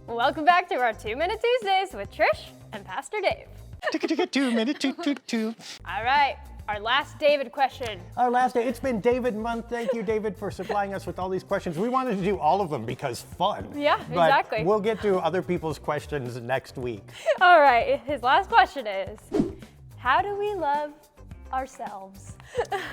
Welcome back to our 2-Minute Tuesdays with Trish and Pastor Dave. 2 minute two. All right, our last David question. Our last day, it's been David month. Thank you, David, for supplying us with all these questions. We wanted to do all of them because fun. Yeah, but exactly. We'll get to other people's questions next week. All right, his last question is, how do we love ourselves?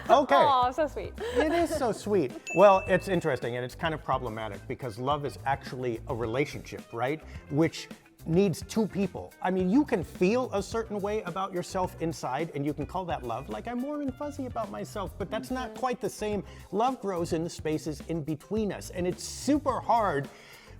Okay. Oh, so sweet. It is so sweet. Well, it's interesting and it's kind of problematic because love is actually a relationship, right? Which needs two people. I mean, you can feel a certain way about yourself inside and you can call that love. Like, I'm warm and fuzzy about myself, but that's not quite the same. Love grows in the spaces in between us, and it's super hard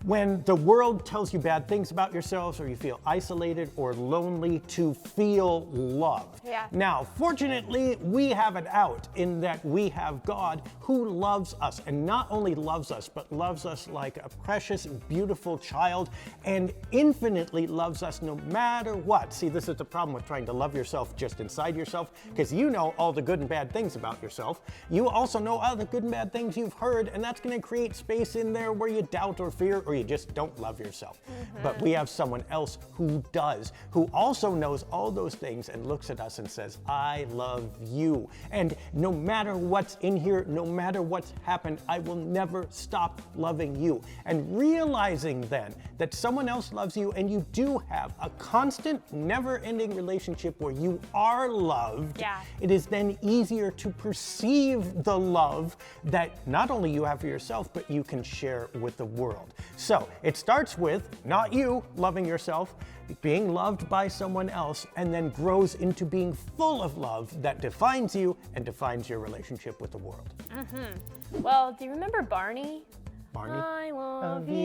when the world tells you bad things about yourselves or you feel isolated or lonely to feel loved. Yeah. Now, fortunately, we have it out in that we have God who loves us, and not only loves us, but loves us like a precious, beautiful child and infinitely loves us no matter what. See, this is the problem with trying to love yourself just inside yourself, because you know all the good and bad things about yourself. You also know all the good and bad things you've heard, and that's going to create space in there where you doubt or fear or you just don't love yourself. But we have someone else who does, who also knows all those things and looks at us and says, I love you. And no matter what's in here, no matter what's happened, I will never stop loving you. And realizing then that someone else loves you and you do have a constant, never-ending relationship where you are loved, Yeah. it is then easier to perceive the love that not only you have for yourself, but you can share with the world. So it starts with not you loving yourself, being loved by someone else, and then grows into being full of love that defines you and defines your relationship with the world. Well, do you remember Barney? Barney? I love Love you.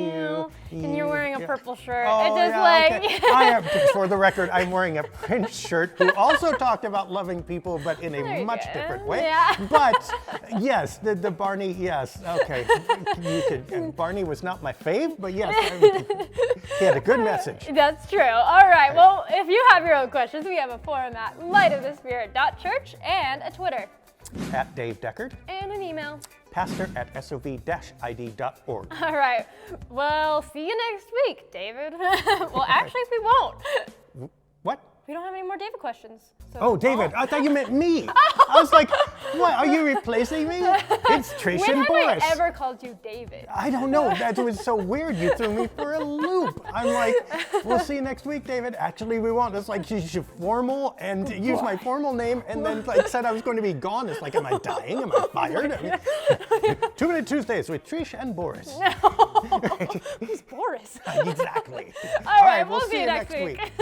you. And you're wearing a Yeah. purple shirt. Oh, It just yeah, like okay. I am, for the record, I'm wearing a Prince shirt who also talked about loving people, but in There a you much go. different way. Yeah. But yes, the Barney, yes, okay. You could, Barney was not my fave, but yes, he had a good message. That's true. All right. Well, if you have your own questions, we have a forum at lightofthespirit.church and a Twitter At Dave Deckard, and an email. pastor@sov-id.org. All right. Well, see you next week, David. Well, actually, we won't. What? We don't have any more David questions. So Oh, David, I thought you meant me. I was like, what, are you replacing me? It's Trish when and have Boris. I ever called you David? I don't know. That was so weird. You threw me for a loop. I'm like, we'll see you next week, David. Actually, we won't. It's like she's formal and use my formal name and then like said I was going to be gone. It's like, am I dying? Am I fired? I mean, 2 Minute Tuesdays with Trish and Boris. Who's Boris? Exactly. All right, we'll see you next week.